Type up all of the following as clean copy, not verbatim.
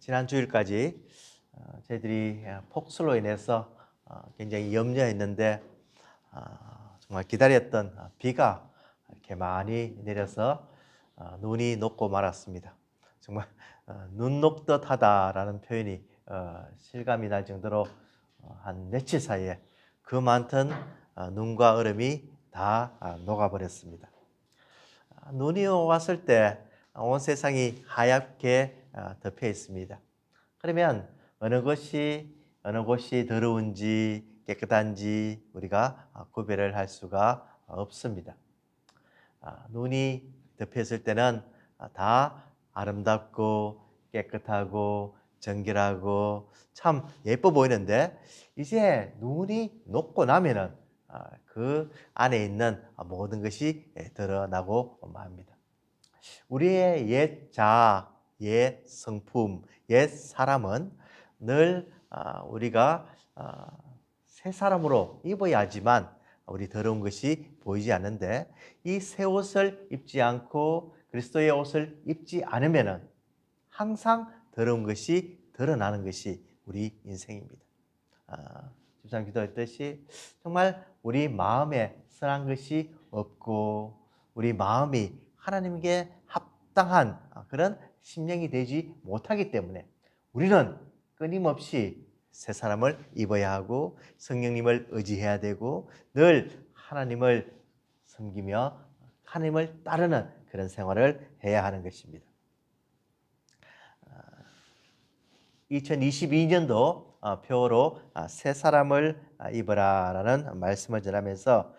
지난 주일까지 저희들이 폭설로 인해서 굉장히 염려했는데 정말 기다렸던 비가 이렇게 많이 내려서 눈이 녹고 말았습니다. 정말 눈 녹듯 하다라는 표현이 실감이 날 정도로 한 며칠 사이에 그 많던 눈과 얼음이 다 녹아버렸습니다. 눈이 왔을 때 온 세상이 하얗게 덮여 있습니다. 그러면 어느 곳이 더러운지 깨끗한지 우리가 구별을 할 수가 없습니다. 눈이 덮였을 때는 다 아름답고 깨끗하고 정결하고 참 예뻐 보이는데, 이제 눈이 녹고 나면은 그 안에 있는 모든 것이 드러나고 맙니다. 우리의 옛 자아, 옛 성품, 옛 사람은 늘 우리가 새 사람으로 입어야 하지만 우리 더러운 것이 보이지 않는데, 이 새 옷을 입지 않고 그리스도의 옷을 입지 않으면은 항상 더러운 것이 드러나는 것이 우리 인생입니다. 집사님 기도했듯이 정말 우리 마음에 선한 것이 없고 우리 마음이 하나님께 합당한 그런 심령이 되지 못하기 때문에 우리는 끊임없이 새 사람을 입어야 하고 성령님을 의지해야 되고 늘 하나님을 섬기며 하나님을 따르는 그런 생활을 해야 하는 것입니다. 2022년도 표어로 새 사람을 입어라라는 말씀을 전하면서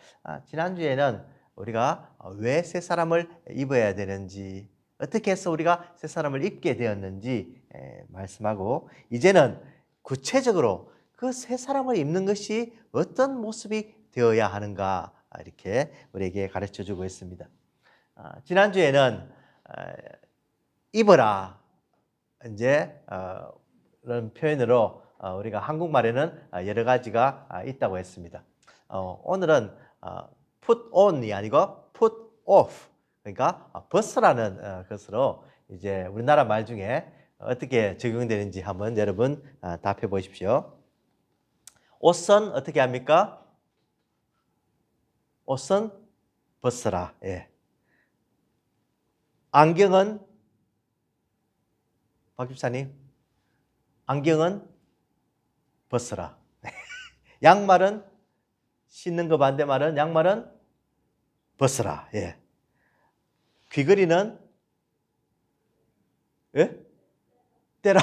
지난주에는 우리가 왜 새 사람을 입어야 되는지, 어떻게 해서 우리가 새 사람을 입게 되었는지 말씀하고, 이제는 구체적으로 그 새 사람을 입는 것이 어떤 모습이 되어야 하는가 이렇게 우리에게 가르쳐 주고 있습니다. 지난주에는 입어라 이제 이런 표현으로 우리가 한국말에는 여러 가지가 있다고 했습니다. 오늘은 put on이 아니고 put off, 그러니까 벗으라는 것으로 이제 우리나라 말 중에 어떻게 적용되는지 한번 여러분 답해 보십시오. 옷은 어떻게 합니까? 옷은 벗으라. 예. 안경은 박 집사님, 안경은 벗으라. 양말은 신는 거 반대말은 양말은 벗으라. 예. 귀걸이는 떼라.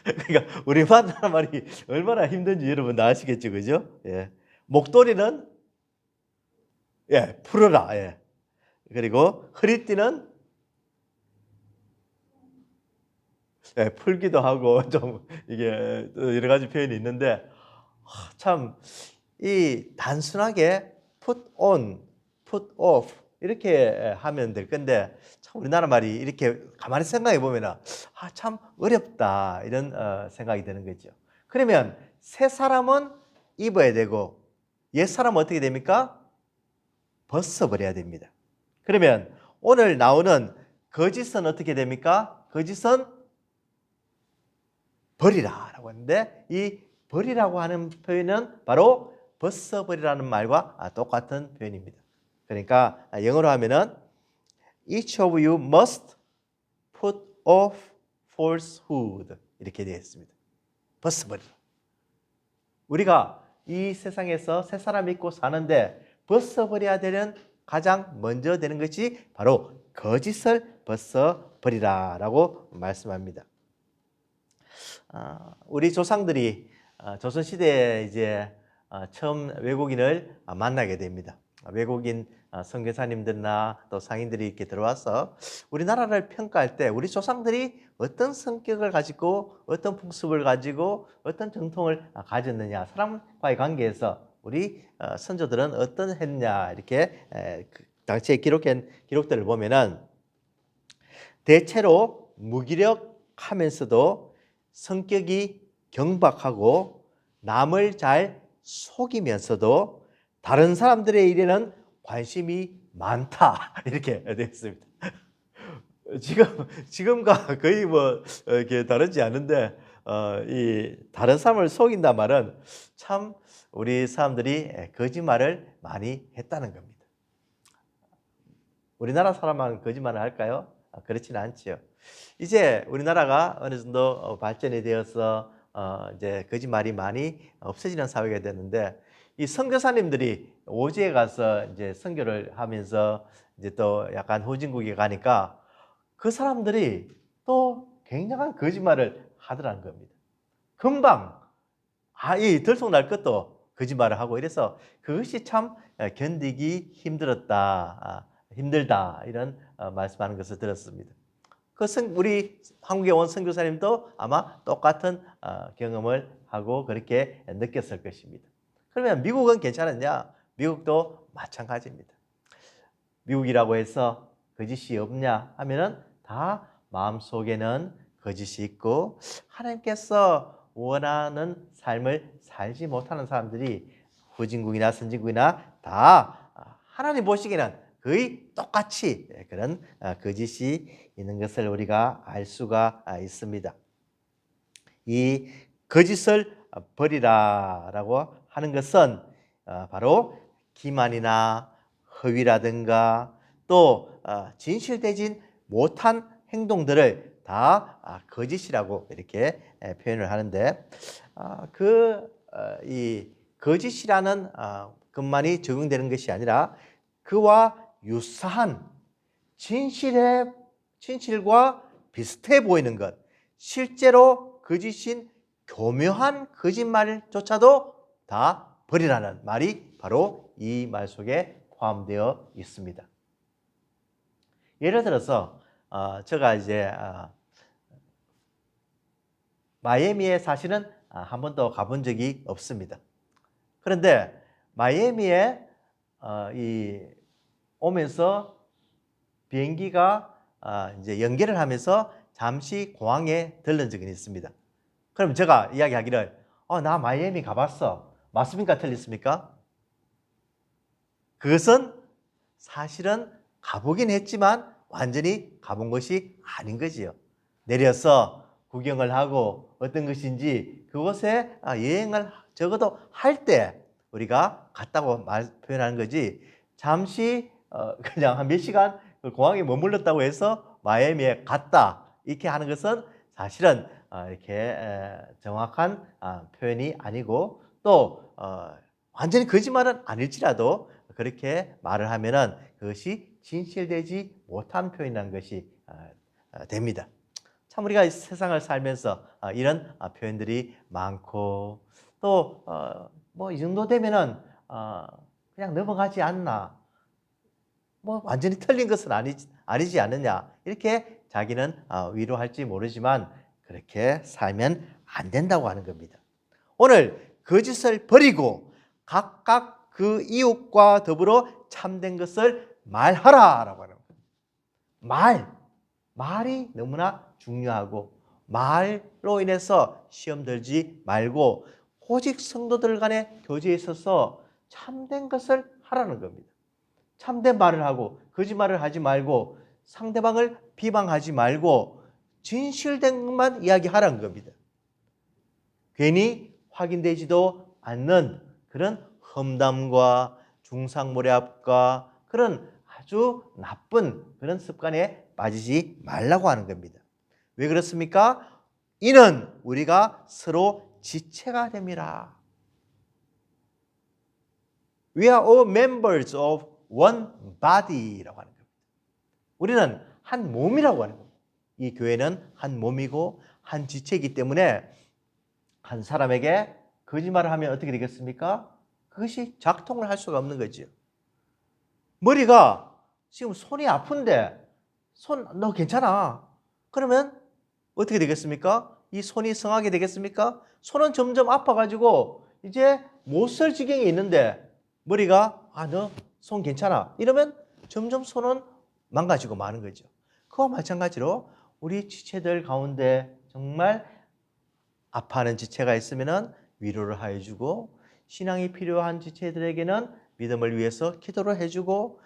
그러니까 우리만 말이 얼마나 힘든지 여러분 다 아시겠죠, 그죠? 예. 목도리는 풀어라. 예. 그리고 허리띠는 풀기도 하고 좀 이게 여러 가지 표현이 있는데, 참 이 단순하게 put on, put off 이렇게 하면 될 건데, 참 우리나라 말이 이렇게 가만히 생각해 보면은 참 어렵다 이런 생각이 드는 거죠. 그러면 새 사람은 입어야 되고 옛 사람은 어떻게 됩니까? 벗어버려야 됩니다. 그러면 오늘 나오는 거짓은 어떻게 됩니까? 거짓은 버리라라고 하는데, 이 버리라고 하는 표현은 바로 벗어버리라는 말과 똑같은 표현입니다. 그러니까 영어로 하면은 each of you must put off falsehood 이렇게 되어 있습니다. 벗어버리라. 우리가 이 세상에서 새 사람 입고 사는데 벗어버려야 되는 가장 먼저 되는 것이 바로 거짓을 벗어버리라라고 말씀합니다. 우리 조상들이 조선시대에 이제 처음 외국인을 만나게 됩니다. 외국인 선교사님들이나 또 상인들이 이렇게 들어와서 우리나라를 평가할 때 우리 조상들이 어떤 성격을 가지고 어떤 풍습을 가지고 어떤 정통을 가졌느냐, 사람과의 관계에서 우리 선조들은 어떤 했냐 이렇게 당시에 기록한 기록들을 보면은 대체로 무기력하면서도 성격이 경박하고 남을 잘 속이면서도 다른 사람들의 일에는 관심이 많다 이렇게 되어 있습니다. 지금과 거의 뭐 이렇게 다르지 않은데 이 다른 사람을 속인다 말은 참 우리 사람들이 거짓말을 많이 했다는 겁니다. 우리나라 사람만 거짓말을 할까요? 그렇지는 않지요. 이제 우리나라가 어느 정도 발전이 되어서 이제 거짓말이 많이 없어지는 사회가 됐는데 이 선교사님들이 오지에 가서 이제 선교를 하면서 이제 또 약간 후진국에 가니까 그 사람들이 또 굉장한 거짓말을 하더라는 겁니다. 금방 이 들통날 것도 거짓말을 하고 이래서 그것이 참 견디기 힘들었다, 힘들다 이런 말씀하는 것을 들었습니다. 우리 한국에 온 선교사님도 아마 똑같은 경험을 하고 그렇게 느꼈을 것입니다. 그러면 미국은 괜찮았냐? 미국도 마찬가지입니다. 미국이라고 해서 거짓이 없냐 하면은 다 마음속에는 거짓이 있고 하나님께서 원하는 삶을 살지 못하는 사람들이 후진국이나 선진국이나 다 하나님 보시기에는 거의 똑같이 그런 거짓이 있는 것을 우리가 알 수가 있습니다. 이 거짓을 버리라라고 하는 것은 바로 기만이나 허위라든가 또 진실되지 못한 행동들을 다 거짓이라고 이렇게 표현을 하는데 이 거짓이라는 것만이 적용되는 것이 아니라 그와 유사한 진실과 비슷해 보이는 것, 실제로 거짓인 교묘한 거짓말조차도 다 버리라는 말이 바로 이 말 속에 포함되어 있습니다. 예를 들어서 제가 이제 마이애미에 사실은 한 번도 가본 적이 없습니다. 그런데 마이애미에 오면서 비행기가 이제 연결을 하면서 잠시 공항에 들른 적이 있습니다. 그럼 제가 이야기하기를 나 마이애미 가봤어. 맞습니까? 틀렸습니까? 그것은 사실은 가보긴 했지만 완전히 가본 것이 아닌 거지요. 내려서 구경을 하고 어떤 것인지 그곳에 여행을 적어도 할 때 우리가 갔다고 표현하는 거지 잠시 그냥 한 몇 시간 공항에 머물렀다고 해서 마이애미에 갔다 이렇게 하는 것은 사실은 이렇게 정확한 표현이 아니고 또 완전히 거짓말은 아닐지라도 그렇게 말을 하면은 그것이 진실되지 못한 표현이라는 것이 됩니다. 참 우리가 세상을 살면서 이런 표현들이 많고 또 뭐 이 정도 되면은 그냥 넘어가지 않나, 뭐 완전히 틀린 것은 아니지 않느냐 이렇게 자기는 위로할지 모르지만 그렇게 살면 안 된다고 하는 겁니다. 오늘 거짓을 버리고 각각 그 이웃과 더불어 참된 것을 말하라라고 하는 겁니다. 말이 너무나 중요하고 말로 인해서 시험 들지 말고 오직 성도들 간의 교제에 있어서 참된 것을 하라는 겁니다. 참된 말을 하고 거짓말을 하지 말고 상대방을 비방하지 말고 진실된 것만 이야기하라는 겁니다. 괜히 확인되지도 않는 그런 험담과 중상모략과 그런 아주 나쁜 그런 습관에 빠지지 말라고 하는 겁니다. 왜 그렇습니까? 이는 우리가 서로 지체가 됩니다. We are all members of one body라고 하는 겁니다. 우리는 한 몸이라고 하는 겁니다. 이 교회는 한 몸이고 한 지체이기 때문에 한 사람에게 거짓말을 하면 어떻게 되겠습니까? 그것이 작동을 할 수가 없는 거죠. 머리가 지금 손이 아픈데 너 괜찮아. 그러면 어떻게 되겠습니까? 이 손이 성하게 되겠습니까? 손은 점점 아파가지고 이제 못 쓸 지경에 있는데 머리가 너 손 괜찮아. 이러면 점점 손은 망가지고 마는 거죠. 그와 마찬가지로 우리 지체들 가운데 정말 아파하는 지체가 있으면 위로를 해주고 신앙이 필요한 지체들에게는 믿음을 위해서 기도를 해주고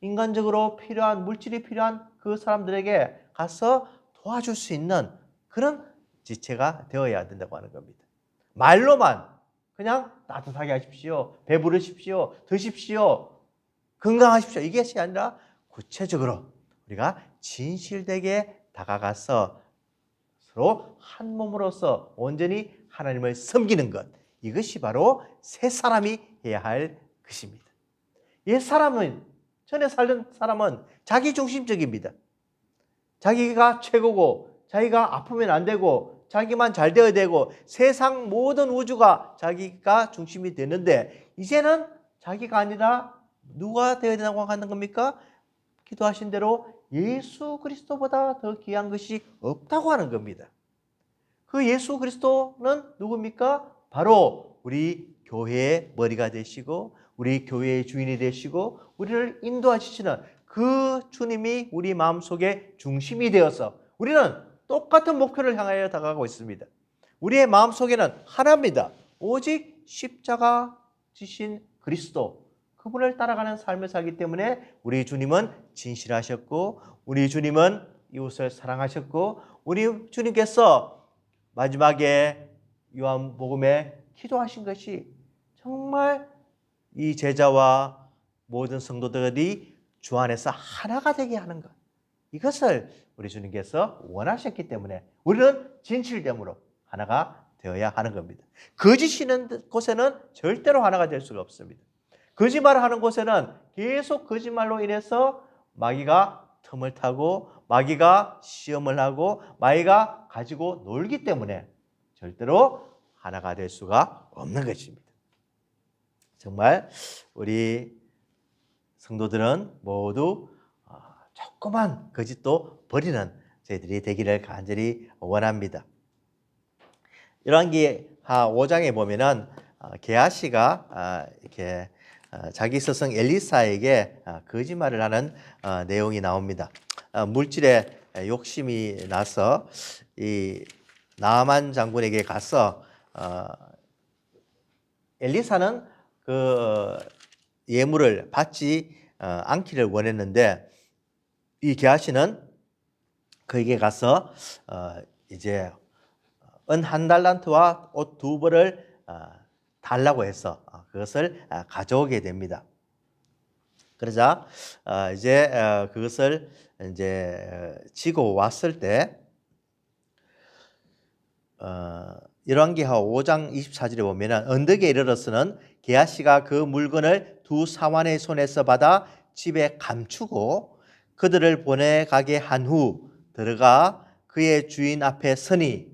인간적으로 필요한, 물질이 필요한 그 사람들에게 가서 도와줄 수 있는 그런 지체가 되어야 된다고 하는 겁니다. 말로만 그냥 따뜻하게 하십시오, 배부르십시오, 드십시오, 건강하십시오, 이것이 아니라 구체적으로 우리가 진실되게 다가가서 서로 한 몸으로서 온전히 하나님을 섬기는 것, 이것이 바로 새 사람이 해야 할 것입니다. 옛 사람은, 전에 살던 사람은 자기중심적입니다. 자기가 최고고, 자기가 아프면 안 되고, 자기만 잘 되어야 되고, 세상 모든 우주가 자기가 중심이 되는데, 이제는 자기가 아니라 누가 되어야 된다고 하는 겁니까? 기도하신 대로 예수 그리스도보다 더 귀한 것이 없다고 하는 겁니다. 그 예수 그리스도는 누굽니까? 바로 우리 교회의 머리가 되시고, 우리 교회의 주인이 되시고, 우리를 인도하시는 그 주님이 우리 마음속에 중심이 되어서 우리는 똑같은 목표를 향하여 다가가고 있습니다. 우리의 마음속에는 하나입니다. 오직 십자가 지신 그리스도, 그분을 따라가는 삶을 살기 때문에 우리 주님은 진실하셨고, 우리 주님은 이웃을 사랑하셨고, 우리 주님께서 마지막에 요한복음에 기도하신 것이 정말 이 제자와 모든 성도들이 주 안에서 하나가 되게 하는 것, 이것을 우리 주님께서 원하셨기 때문에 우리는 진실됨으로 하나가 되어야 하는 겁니다. 거짓이는 곳에는 절대로 하나가 될 수가 없습니다. 거짓말을 하는 곳에는 계속 거짓말로 인해서 마귀가 틈을 타고, 마귀가 시험을 하고, 마귀가 가지고 놀기 때문에 절대로 하나가 될 수가 없는 것입니다. 정말 우리 성도들은 모두 조그만 거짓도 버리는 저희들이 되기를 간절히 원합니다. 열왕기하 5장에 보면은 게하시가 이렇게 자기 스승 엘리사에게 거짓말을 하는 내용이 나옵니다. 물질에 욕심이 나서 이 나아만 장군에게 가서 엘리사는 그 예물을 받지 않기를 원했는데, 이 게하시는 그에게 가서 이제 은 1달란트와 옷 2벌을 달라고 해서 그것을 가져오게 됩니다. 그러자 이제 그것을 이제 지고 왔을 때 열왕기하 5장 24절에 보면은 언덕에 이르러서는 게하시가 그 물건을 두 사환의 손에서 받아 집에 감추고 그들을 보내가게 한 후 들어가 그의 주인 앞에 서니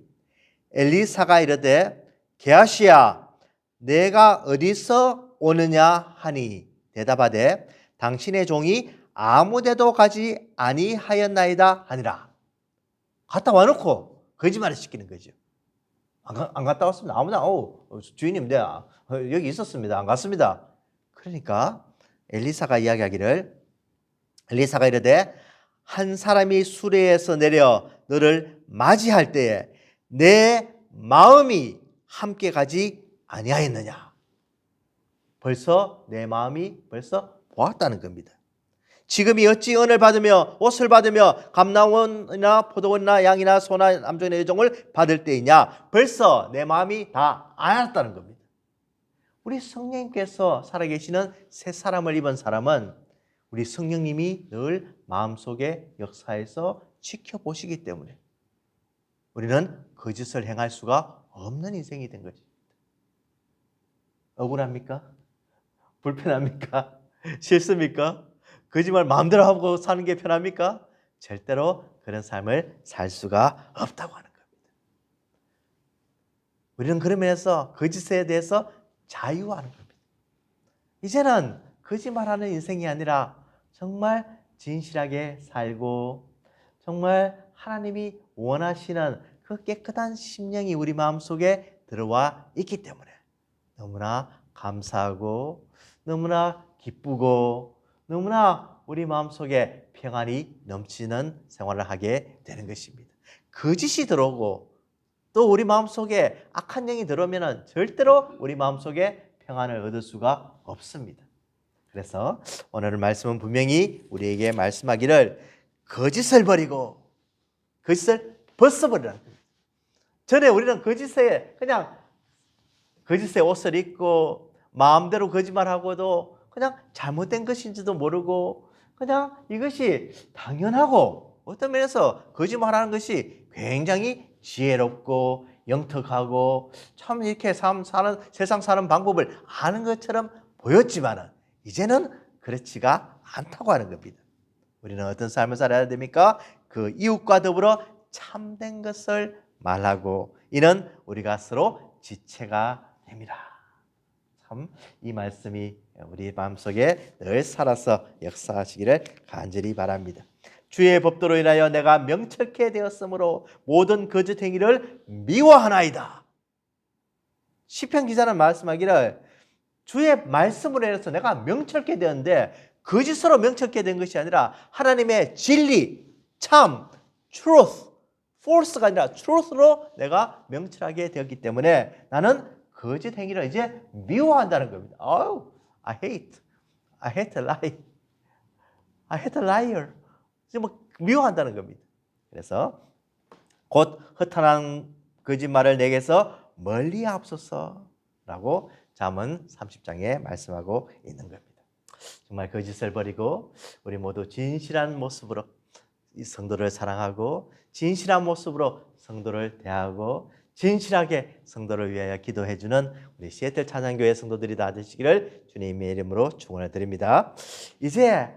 엘리사가 이르되 게하시야 내가 어디서 오느냐 하니 대답하되 당신의 종이 아무데도 가지 아니하였나이다 하니라. 갔다 와놓고 거짓말을 시키는 거죠. 안 갔다 왔습니다. 아무나 주인님 내가 여기 있었습니다. 안 갔습니다. 그러니까 엘리사가 이야기하기를, 엘리사가 이르되 한 사람이 수레에서 내려 너를 맞이할 때에 내 마음이 함께 가지 아니하였느냐. 벌써 내 마음이 벌써 보았다는 겁니다. 지금이 어찌 은을 받으며 옷을 받으며 감나원이나 포도원이나 양이나 소나 남종이나 여종을 받을 때이냐. 벌써 내 마음이 다 알았다는 겁니다. 우리 성령님께서 살아계시는 새 사람을 입은 사람은 우리 성령님이 늘 마음속에 역사해서 지켜보시기 때문에 우리는 거짓을 행할 수가 없는 인생이 된 것입니다. 억울합니까? 불편합니까? 싫습니까? 거짓말 마음대로 하고 사는 게 편합니까? 절대로 그런 삶을 살 수가 없다고 하는 겁니다. 우리는 그런 면에서 거짓에 대해서 자유하는 겁니다. 이제는 거짓말하는 인생이 아니라 정말 진실하게 살고 정말 하나님이 원하시는 그 깨끗한 심령이 우리 마음속에 들어와 있기 때문에 너무나 감사하고 너무나 기쁘고 너무나 우리 마음속에 평안이 넘치는 생활을 하게 되는 것입니다. 거짓이 들어오고 또 우리 마음속에 악한 영이 들어오면 절대로 우리 마음속에 평안을 얻을 수가 없습니다. 그래서 오늘 말씀은 분명히 우리에게 말씀하기를 거짓을 버리고 거짓을 벗어버리라. 전에 우리는 거짓에 그냥 거짓의 옷을 입고 마음대로 거짓말하고도 그냥 잘못된 것인지도 모르고 그냥 이것이 당연하고 어떤 면에서 거짓말하는 것이 굉장히 지혜롭고 영특하고 참 이렇게 세상 사는 방법을 아는 것처럼 보였지만은 이제는 그렇지가 않다고 하는 겁니다. 우리는 어떤 삶을 살아야 됩니까? 그 이웃과 더불어 참된 것을 말하고 이는 우리가 서로 지체가 됩니다. 참 이 말씀이 우리 마음속에 늘 살아서 역사하시기를 간절히 바랍니다. 주의 법도로 인하여 내가 명철케 되었으므로 모든 거짓 행위를 미워하나이다. 시편 기자는 말씀하기를 주의 말씀으로 인해서 내가 명철케 되었는데 거짓으로 명철케 된 것이 아니라 하나님의 진리, 참, truth, false가 아니라 truth로 내가 명철하게 되었기 때문에 나는 거짓 행위를 이제 미워한다는 겁니다. Oh, I hate a lie. I hate a liar. 이제 뭐 미워한다는 겁니다. 그래서 곧 허탄한 거짓말을 내게서 멀리 하옵소서라고 잠언 30장에 말씀하고 있는 겁니다. 정말 거짓을 버리고 우리 모두 진실한 모습으로 이 성도를 사랑하고 진실한 모습으로 성도를 대하고 진실하게 성도를 위하여 기도해주는 우리 시애틀 찬양교회 성도들이 다 되시기를 주님의 이름으로 축원을 드립니다. 이제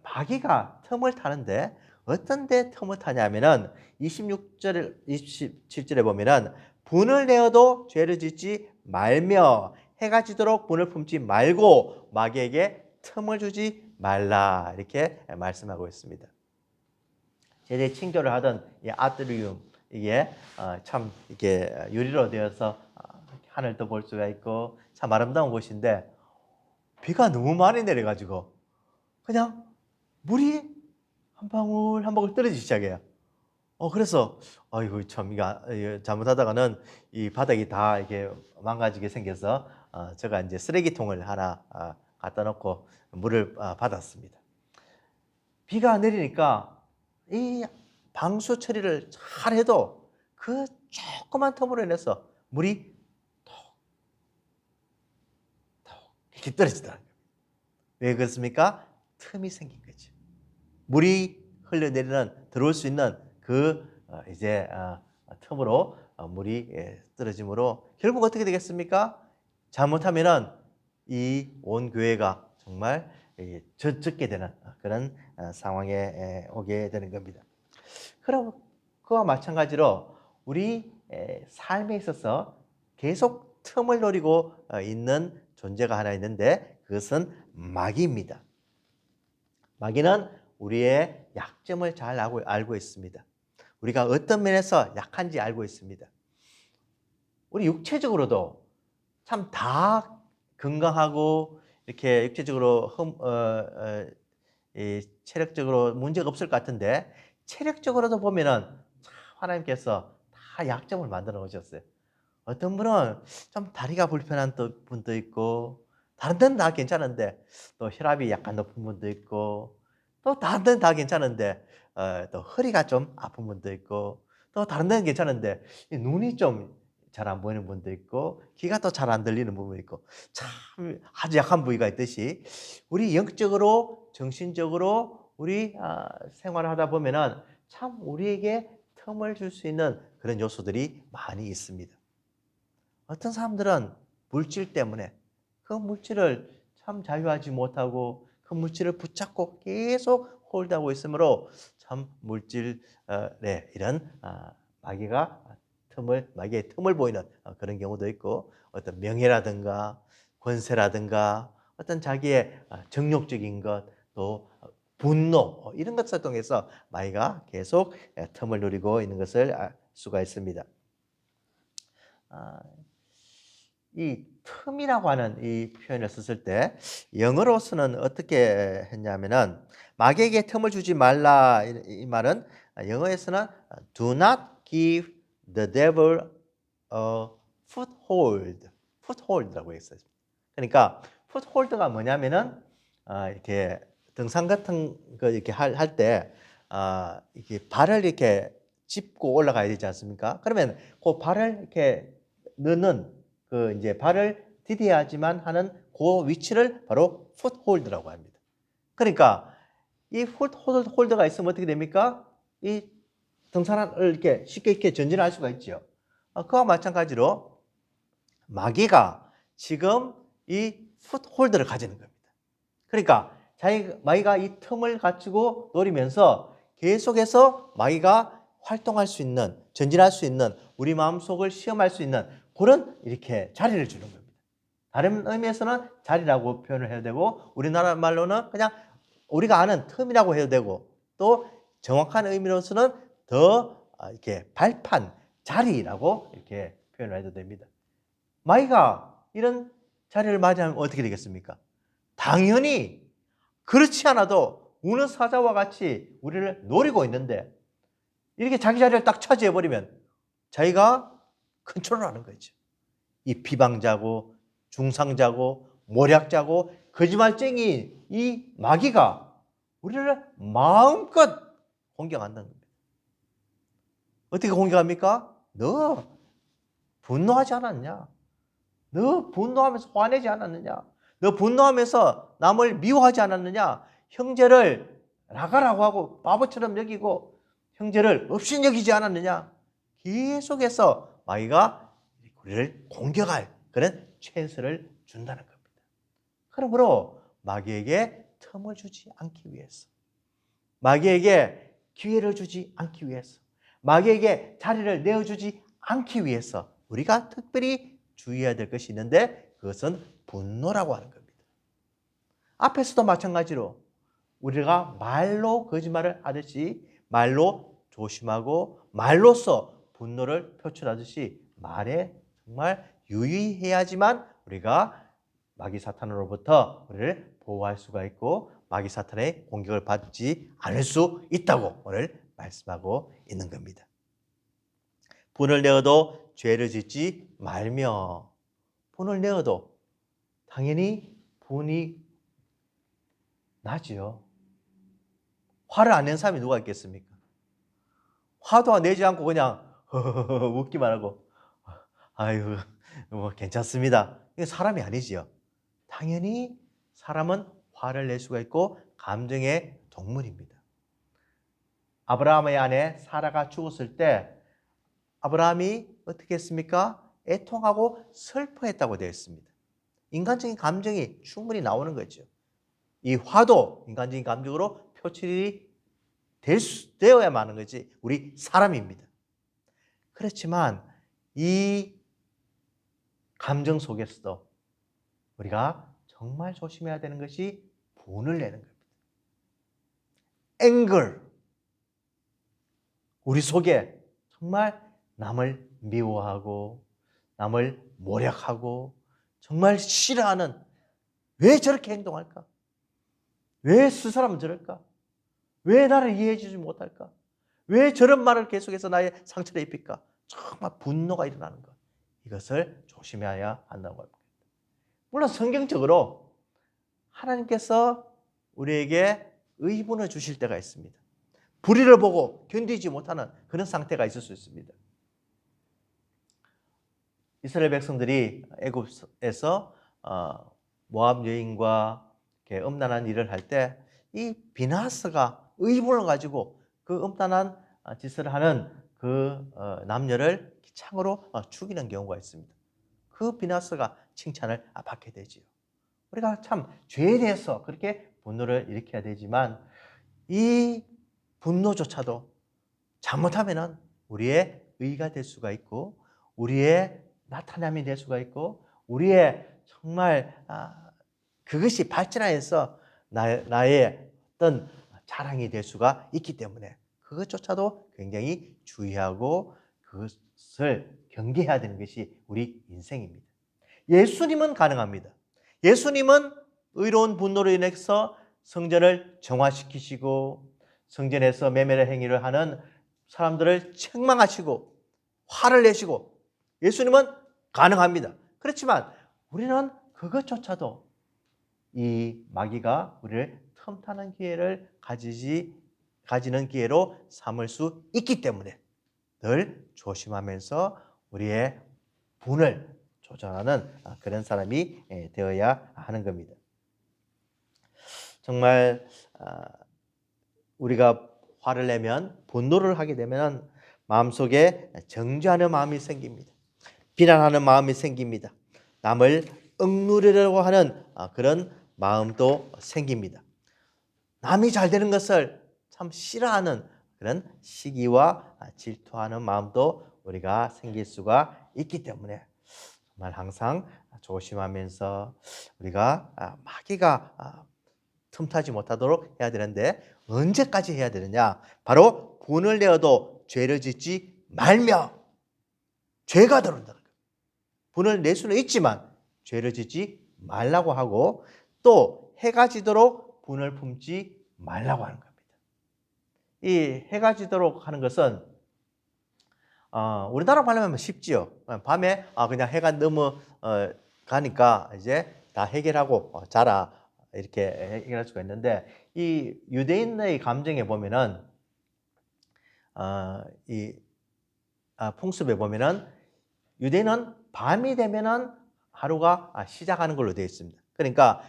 마귀가 틈을 타는데 어떤 데 틈을 타냐면은 26절, 27절에 보면은 분을 내어도 죄를 짓지 말며 해가 지도록 분을 품지 말고 마귀에게 틈을 주지 말라 이렇게 말씀하고 있습니다. 제대 친교를 하던 이 아트리움 이게 참 이게 유리로 되어서 하늘도 볼 수가 있고 참 아름다운 곳인데 비가 너무 많이 내려가지고 그냥 물이 한 방울 한 방울 떨어지기 시작해요. 그래서 아이고 참 이거 잘못하다가는 이 바닥이 다 이게 망가지게 생겨서 제가 이제 쓰레기통을 하나 갖다 놓고 물을 받았습니다. 비가 내리니까 이 방수 처리를 잘 해도 그 조그만 틈으로 인해서 물이 톡톡 이렇게 떨어지더라고요. 왜 그렇습니까? 틈이 생긴 거죠. 물이 흘러내리는 들어올 수 있는 그 이제 틈으로 물이 떨어짐으로 결국 어떻게 되겠습니까? 잘못하면은 이 온 교회가 정말 젖게 되는 그런 상황에 오게 되는 겁니다. 그럼 그와 마찬가지로 우리 삶에 있어서 계속 틈을 노리고 있는 존재가 하나 있는데 그것은 마귀입니다. 마귀는 우리의 약점을 잘 알고 있습니다. 우리가 어떤 면에서 약한지 알고 있습니다. 우리 육체적으로도 참 다 건강하고 이렇게 육체적으로 체력적으로 문제가 없을 것 같은데 체력적으로도 보면은 참 하나님께서 다 약점을 만들어 놓으셨어요. 어떤 분은 좀 다리가 불편한 분도 있고 다른 데는 다 괜찮은데 또 혈압이 약간 높은 분도 있고 또 다른 데는 다 괜찮은데 또 허리가 좀 아픈 분도 있고 또 다른 데는 괜찮은데 눈이 좀 잘 안 보이는 분도 있고 귀가 또 잘 안 들리는 부분이 있고 참 아주 약한 부위가 있듯이 우리 영적으로 정신적으로 우리 생활을 하다 보면은 참 우리에게 틈을 줄 수 있는 그런 요소들이 많이 있습니다. 어떤 사람들은 물질 때문에 그 물질을 참 자유하지 못하고 그 물질을 붙잡고 계속 홀드하고 있으므로 참 물질에 이런 마귀의 틈을 보이는 그런 경우도 있고 어떤 명예라든가 권세라든가 어떤 자기의 정욕적인 것 또 분노 이런 것을 통해서 마귀가 계속 틈을 누리고 있는 것을 알 수가 있습니다. 이 틈이라고 하는 이 표현을 썼을 때 영어로서는 어떻게 했냐면은 마귀에게 틈을 주지 말라 이 말은 영어에서는 do not give the devil a foothold라고 했어요. 그러니까 풋홀드가 뭐냐면은 이렇게 등산 같은 거 이렇게 할 때 이렇게 발을 이렇게 짚고 올라가야 되지 않습니까? 그러면 그 발을 이렇게 넣는 그 이제 발을 디뎌야지만 하는 그 위치를 바로 풋홀드라고 합니다. 그러니까 이 풋홀드가 있으면 어떻게 됩니까? 이 등산을 이렇게 쉽게 이렇게 전진할 수가 있죠. 그와 마찬가지로 마귀가 지금 이 풋홀드를 가지는 겁니다. 그러니까 마귀가 이 틈을 갖추고 노리면서 계속해서 마귀가 활동할 수 있는, 전진할 수 있는, 우리 마음속을 시험할 수 있는 그런 이렇게 자리를 주는 겁니다. 다른 의미에서는 자리라고 표현을 해도 되고, 우리나라 말로는 그냥 우리가 아는 틈이라고 해도 되고, 또 정확한 의미로서는 더 이렇게 발판, 자리라고 이렇게 표현을 해도 됩니다. 마귀가 이런 자리를 맞이하면 어떻게 되겠습니까? 당연히 그렇지 않아도 우는 사자와 같이 우리를 노리고 있는데 이렇게 자기 자리를 딱 차지해버리면 자기가 컨트롤하는 거죠. 이 비방자고 중상자고 모략자고 거짓말쟁이 이 마귀가 우리를 마음껏 공격한다는 겁니다. 어떻게 공격합니까? 너 분노하지 않았냐? 너 분노하면서 화내지 않았느냐? 너 분노하면서 남을 미워하지 않았느냐? 형제를 나가라고 하고 바보처럼 여기고 형제를 업신여기지 않았느냐? 계속해서 마귀가 우리를 공격할 그런 찬스를 준다는 겁니다. 그러므로 마귀에게 틈을 주지 않기 위해서, 마귀에게 기회를 주지 않기 위해서, 마귀에게 자리를 내어주지 않기 위해서 우리가 특별히 주의해야 될 것이 있는데 그것은 분노라고 하는 겁니다. 앞에서도 마찬가지로 우리가 말로 거짓말을 하듯이 말로 조심하고 말로써 분노를 표출하듯이 말에 정말 유의해야지만 우리가 마귀 사탄으로부터 우리를 보호할 수가 있고 마귀 사탄의 공격을 받지 않을 수 있다고 오늘 말씀하고 있는 겁니다. 분을 내어도 죄를 짓지 말며. 분을 내어도 당연히 분이 나지요. 화를 안 낸 사람이 누가 있겠습니까? 화도 내지 않고 그냥 웃기만 하고 아유 뭐 괜찮습니다. 이게 사람이 아니지요. 당연히 사람은 화를 낼 수가 있고 감정의 동물입니다. 아브라함의 아내 사라가 죽었을 때 아브라함이 어떻게 했습니까? 애통하고 슬퍼했다고 되어 있습니다. 인간적인 감정이 충분히 나오는 거죠. 이 화도 인간적인 감정으로 표출이 되어야만 하는 거지 우리 사람입니다. 그렇지만 이 감정 속에서도 우리가 정말 조심해야 되는 것이 분을 내는 겁니다. anger. 우리 속에 정말 남을 미워하고 남을 모략하고 정말 싫어하는 왜 저렇게 행동할까? 왜 그 사람은 저럴까? 왜 나를 이해해 주지 못할까? 왜 저런 말을 계속해서 나의 상처를 입힐까? 정말 분노가 일어나는 것. 이것을 조심해야 한다고 합니다. 물론 성경적으로 하나님께서 우리에게 의분을 주실 때가 있습니다. 불의를 보고 견디지 못하는 그런 상태가 있을 수 있습니다. 이스라엘 백성들이 애굽에서 모압 여인과 음란한 일을 할 때 이 비나스가 의분을 가지고 그 음란한 짓을 하는 그 남녀를 창으로 죽이는 경우가 있습니다. 그 비나스가 칭찬을 받게 되지요. 우리가 참 죄에 대해서 그렇게 분노를 일으켜야 되지만 이 분노조차도 잘못하면은 우리의 의가 될 수가 있고 우리의 나타남이 될 수가 있고 우리의 정말 그것이 발전하여서 나의 어떤 자랑이 될 수가 있기 때문에 그것조차도 굉장히 주의하고 그것을 경계해야 되는 것이 우리 인생입니다. 예수님은 가능합니다. 예수님은 의로운 분노로 인해서 성전을 정화시키시고 성전에서 매매를 행위를 하는 사람들을 책망하시고 화를 내시고 예수님은 가능합니다. 그렇지만 우리는 그것조차도 이 마귀가 우리를 틈타는 기회를 가지는 기회로 삼을 수 있기 때문에 늘 조심하면서 우리의 분을 조절하는 그런 사람이 되어야 하는 겁니다. 정말 우리가 화를 내면, 분노를 하게 되면 마음속에 정죄하는 마음이 생깁니다. 비난하는 마음이 생깁니다. 남을 억누르려고 하는 그런 마음도 생깁니다. 남이 잘 되는 것을 참 싫어하는 그런 시기와 질투하는 마음도 우리가 생길 수가 있기 때문에 정말 항상 조심하면서 우리가 마귀가 틈타지 못하도록 해야 되는데 언제까지 해야 되느냐? 바로 분을 내어도 죄를 짓지 말며 죄가 들어온다는 거예요. 분을 낼 수는 있지만 죄를 짓지 말라고 하고 또 해가 지도록 분을 품지 말라고 하는 겁니다. 이 해가 지도록 하는 것은 우리나라 말로 하면 쉽지요. 밤에 그냥 해가 넘어가니까 이제 다 해결하고 자라 이렇게 해결할 수가 있는데 이 유대인의 감정에 보면은 이 풍습에 보면은 유대인은 밤이 되면은 하루가 시작하는 걸로 되어 있습니다. 그러니까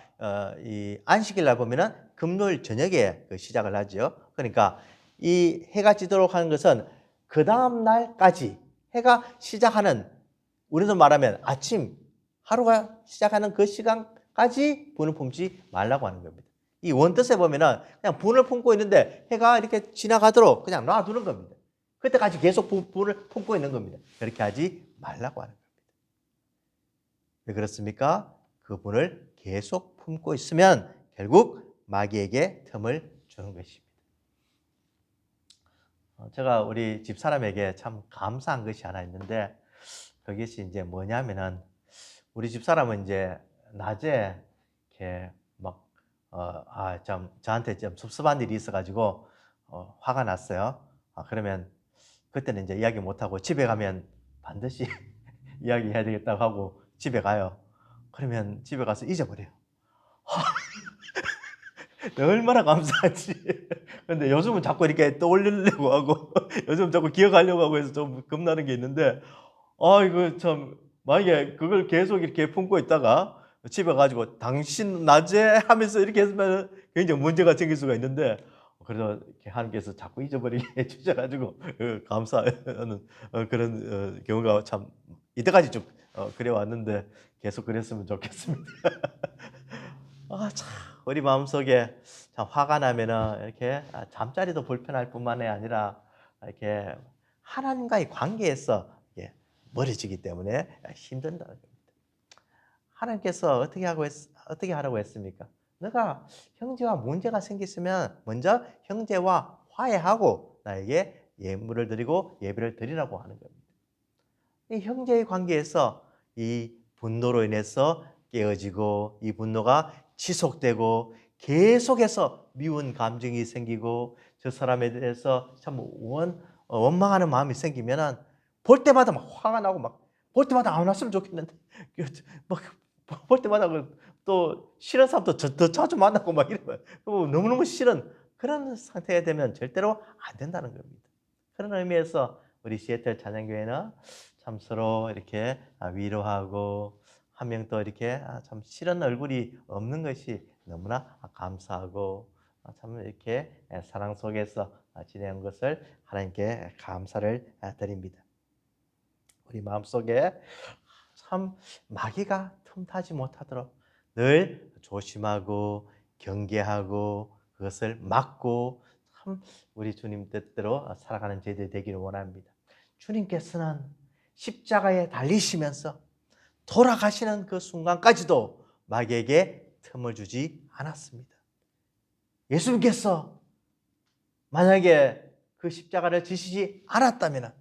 이 안식일 날 보면은 금요일 저녁에 시작을 하죠. 그러니까 이 해가 지도록 하는 것은 그 다음 날까지 해가 시작하는 우리도 말하면 아침 하루가 시작하는 그 시간까지 분을 품지 말라고 하는 겁니다. 이 원뜻에 보면은 그냥 분을 품고 있는데 해가 이렇게 지나가도록 그냥 놔두는 겁니다. 그때까지 계속 분을 품고 있는 겁니다. 그렇게 하지 말라고 하는 겁니다. 왜 그렇습니까? 그 분을 계속 품고 있으면 결국 마귀에게 틈을 주는 것입니다. 제가 우리 집사람에게 참 감사한 것이 하나 있는데 그것이 이제 뭐냐면은 우리 집사람은 이제 낮에 이렇게 막 좀 저한테 좀 섭섭한 일이 있어가지고 화가 났어요. 그러면 그때는 이제 이야기 못하고 집에 가면 반드시 이야기해야 되겠다고 하고 집에 가요. 그러면 집에 가서 잊어버려요. 얼마나 감사하지. 근데 요즘은 자꾸 이렇게 떠올리려고 하고 요즘 자꾸 기억하려고 하고 해서 좀 겁나는 게 있는데 이거 참 만약에 그걸 계속 이렇게 품고 있다가 집에 가지고 당신 낮에 하면서 이렇게 했으면 굉장히 문제가 생길 수가 있는데 그래서 하나님께서 자꾸 잊어버리게 해주셔가지고 감사하는 그런 경우가 참 이때까지 좀 그래 왔는데 계속 그랬으면 좋겠습니다. 참 우리 마음속에 참 화가 나면은 이렇게 잠자리도 불편할 뿐만이 아니라 이렇게 하나님과의 관계에서 멀어지기 때문에 힘든다는 겁니다. 하나님께서 어떻게 하라고 했습니까? 너가 형제와 문제가 생겼으면 먼저 형제와 화해하고 나에게 예물을 드리고 예배를 드리라고 하는 겁니다. 이 형제의 관계에서 이 분노로 인해서 깨어지고 이 분노가 지속되고 계속해서 미운 감정이 생기고 저 사람에 대해서 참 원망하는 마음이 생기면은 볼 때마다 막 화가 나고 막 볼 때마다 안 왔으면 좋겠는데 막 볼 때마다 또 싫은 사람도 더 자주 만나고 막 이러면 너무너무 싫은 그런 상태가 되면 절대로 안 된다는 겁니다. 그런 의미에서 우리 시애틀 찬양교회는 참 서로 이렇게 위로하고 한 명 또 이렇게 참 싫은 얼굴이 없는 것이 너무나 감사하고 참 이렇게 사랑 속에서 지내는 것을 하나님께 감사를 드립니다. 우리 마음속에 참 마귀가 틈타지 못하도록 늘 조심하고 경계하고 그것을 막고 참 우리 주님 뜻대로 살아가는 저희들이 되기를 원합니다. 주님께서는 십자가에 달리시면서 돌아가시는 그 순간까지도 마귀에게 틈을 주지 않았습니다. 예수님께서 만약에 그 십자가를 지시지 않았다면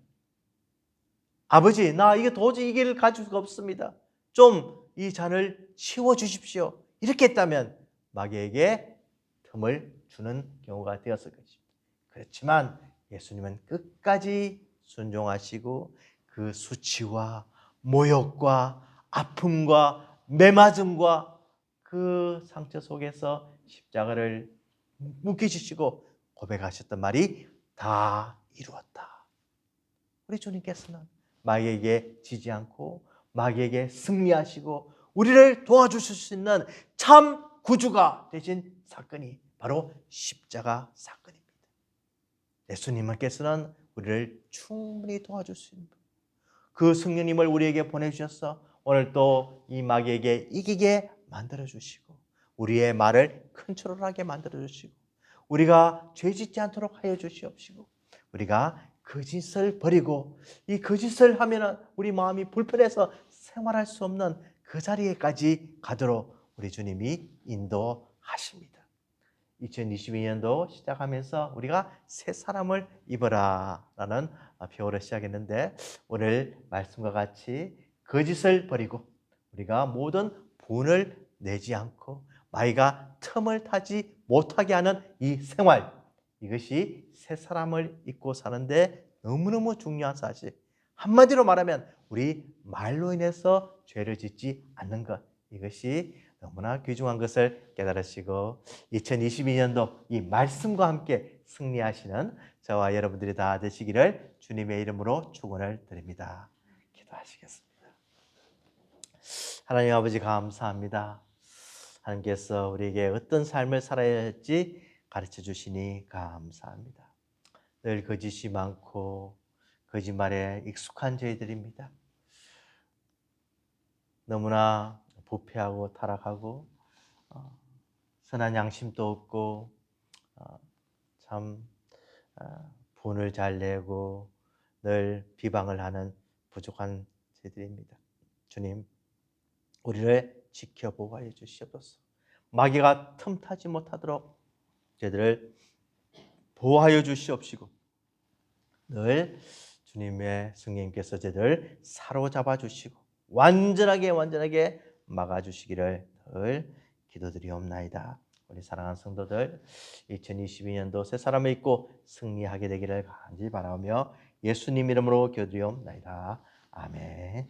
아버지 나 이게 도저히 이 길을 가질 수가 없습니다. 좀 이 잔을 치워주십시오. 이렇게 했다면 마귀에게 틈을 주는 경우가 되었을 것입니다. 그렇지만 예수님은 끝까지 순종하시고 그 수치와 모욕과 아픔과 매맞음과 그 그 상처 속에서 십자가를 묵혀주시고 고백하셨던 말이 다 이루었다. 우리 주님께서는 마귀에게 지지 않고 마귀에게 승리하시고 우리를 도와주실 수 있는 참 구주가 되신 사건이 바로 십자가 사건입니다. 예수님께서는 우리를 충분히 도와줄 수 있는 그 성령님을 우리에게 보내주셔서 오늘 또 이 마귀에게 이기게 만들어주시고 우리의 말을 컨트롤하게 만들어주시고 우리가 죄짓지 않도록 하여 주시옵시고 우리가 거짓을 버리고 이 거짓을 하면 우리 마음이 불편해서 생활할 수 없는 그 자리에까지 가도록 우리 주님이 인도하십니다. 2022년도 시작하면서 우리가 새 사람을 입어라 라는 표어를 시작했는데 오늘 말씀과 같이 거짓을 버리고 우리가 모든 분을 내지 않고 마귀가 틈을 타지 못하게 하는 이 생활, 이것이 새 사람을 입고 사는데 너무너무 중요한 사실. 한마디로 말하면 우리 말로 인해서 죄를 짓지 않는 것, 이것이 너무나 귀중한 것을 깨달으시고 2022년도 이 말씀과 함께 승리하시는 저와 여러분들이 다 되시기를 주님의 이름으로 축원을 드립니다. 기도하시겠습니다. 하나님 아버지 감사합니다. 하나님께서 우리에게 어떤 삶을 살아야 할지 가르쳐 주시니 감사합니다. 늘 거짓이 많고 거짓말에 익숙한 저희들입니다. 너무나 부패하고 타락하고 선한 양심도 없고 참 분을 잘 내고 늘 비방을 하는 부족한 저희들입니다. 주님, 우리를 지켜 보호하여 주시옵소서. 마귀가 틈타지 못하도록 저희들을 보호하여 주시옵시고 늘 주님의 성령님께서 저희들을 사로잡아 주시고 완전하게 막아주시기를 늘 기도드리옵나이다. 우리 사랑하는 성도들 2022년도 새 사람을 입고 승리하게 되기를 간절히 바라며 예수님 이름으로 기도드리옵나이다. 아멘.